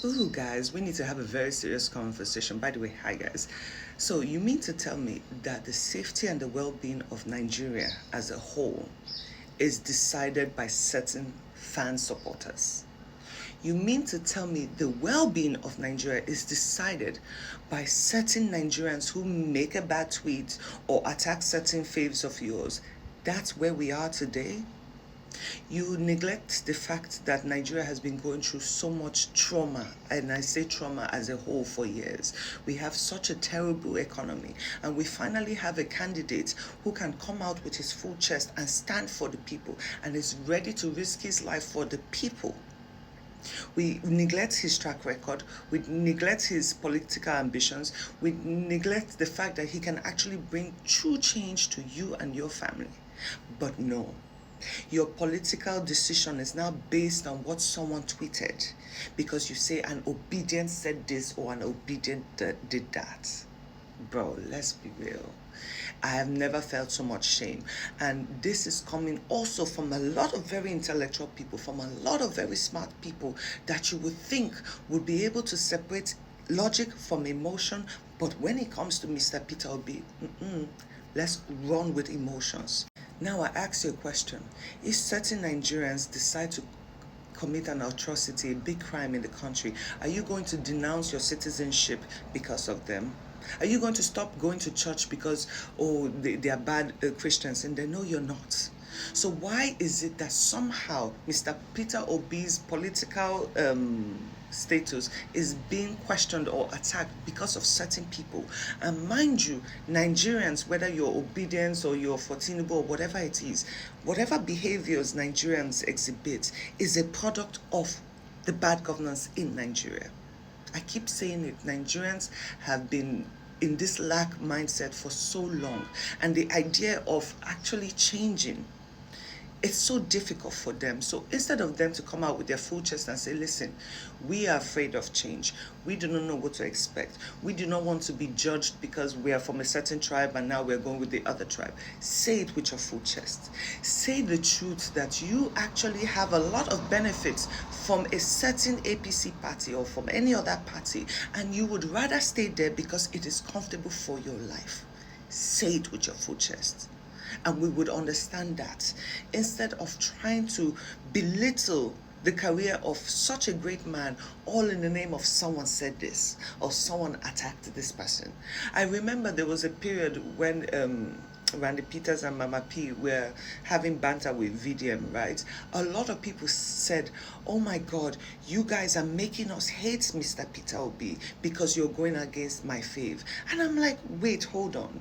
Ooh, guys, we need to have a very serious conversation. By the way, hi, guys. So, you mean to tell me that the safety and the well being of Nigeria as a whole is decided by certain fan supporters? You mean to tell me the well being of Nigeria is decided by certain Nigerians who make a bad tweet or attack certain faves of yours? That's where we are today? You neglect the fact that Nigeria has been going through so much trauma, and I say trauma as a whole, for years. We have such a terrible economy, and we finally have a candidate who can come out with his full chest and stand for the people and is ready to risk his life for the people. We neglect his track record, we neglect his political ambitions, we neglect the fact that he can actually bring true change to you and your family. But no, your political decision is now based on what someone tweeted because you say an obedient said this or an obedient did that. Bro, let's be real. I have never felt so much shame. And this is coming also from a lot of very intellectual people, from a lot of very smart people that you would think would be able to separate logic from emotion. But when it comes to Mr. Peter Obi, let's run with emotions. Now I ask you a question. If certain Nigerians decide to commit an atrocity, a big crime in the country, are you going to denounce your citizenship because of them? Are you going to stop going to church because, oh, they are bad Christians? And they know you're not. So why is it that somehow Mr. Peter Obi's political status is being questioned or attacked because of certain people? And mind you, Nigerians, whether you're obedience or you're for Tinubu or whatever it is, whatever behaviors Nigerians exhibit is a product of the bad governance in Nigeria. I keep saying it, Nigerians have been in this lack mindset for so long, and the idea of actually changing, it's so difficult for them. So instead of them to come out with their full chest and say, listen, we are afraid of change. We do not know what to expect. We do not want to be judged because we are from a certain tribe and now we're going with the other tribe. Say it with your full chest. Say the truth that you actually have a lot of benefits from a certain APC party or from any other party, and you would rather stay there because it is comfortable for your life. Say it with your full chest, and we would understand that, instead of trying to belittle the career of such a great man, all in the name of someone said this or someone attacked this person. I remember there was a period when Randy Peters and Mama P were having banter with VDM, right? A lot of people said, oh my God, you guys are making us hate Mr. Peter Obi because you're going against my fave. And I'm like, wait, hold on.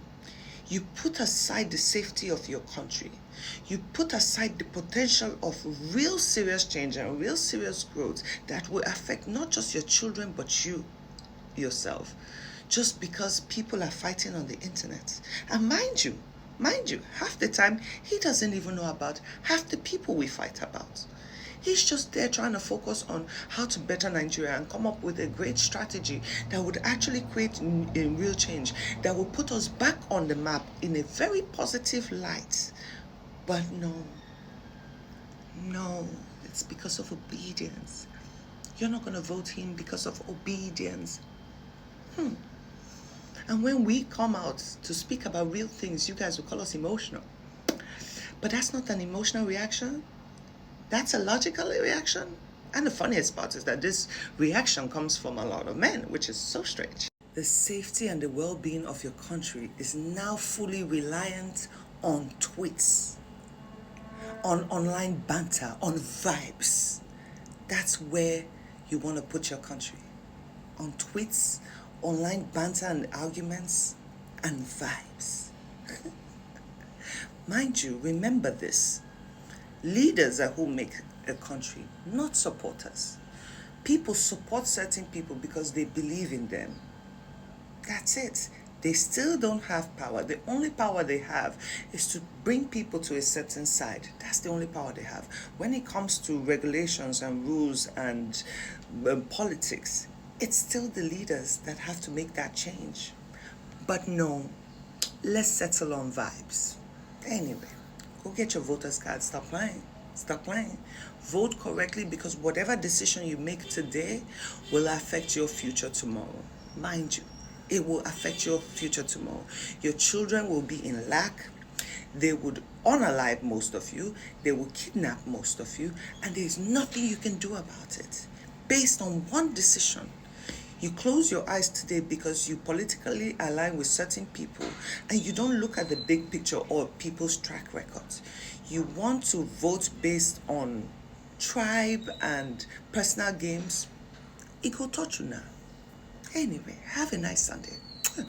You put aside the safety of your country. You put aside the potential of real serious change and real serious growth that will affect not just your children, but you yourself, just because people are fighting on the internet. And mind you, half the time, he doesn't even know about half the people we fight about. He's just there trying to focus on how to better Nigeria and come up with a great strategy that would actually create a real change, that will put us back on the map in a very positive light. But no, it's because of obedience. You're not going to vote him because of obedience. And when we come out to speak about real things, you guys will call us emotional. But that's not an emotional reaction. That's a logical reaction. And the funniest part is that this reaction comes from a lot of men, which is so strange. The safety and the well being of your country is now fully reliant on tweets, on online banter, on vibes. That's where you want to put your country. On tweets, online banter and arguments, and vibes. Mind you, remember this. Leaders are who make a country, not supporters. People support certain people because they believe in them. That's it. They still don't have power. The only power they have is to bring people to a certain side. That's the only power they have. When it comes to regulations and rules and politics, it's still the leaders that have to make that change. But no, let's settle on vibes. Anyway, go get your voters card, stop playing. Stop playing. Vote correctly, because whatever decision you make today will affect your future tomorrow. Mind you, it will affect your future tomorrow. Your children will be in lack. They would unalive most of you. They will kidnap most of you. And there's nothing you can do about it. Based on one decision, you close your eyes today because you politically align with certain people and you don't look at the big picture or people's track records. You want to vote based on tribe and personal games. It could touch you now. Anyway, have a nice Sunday.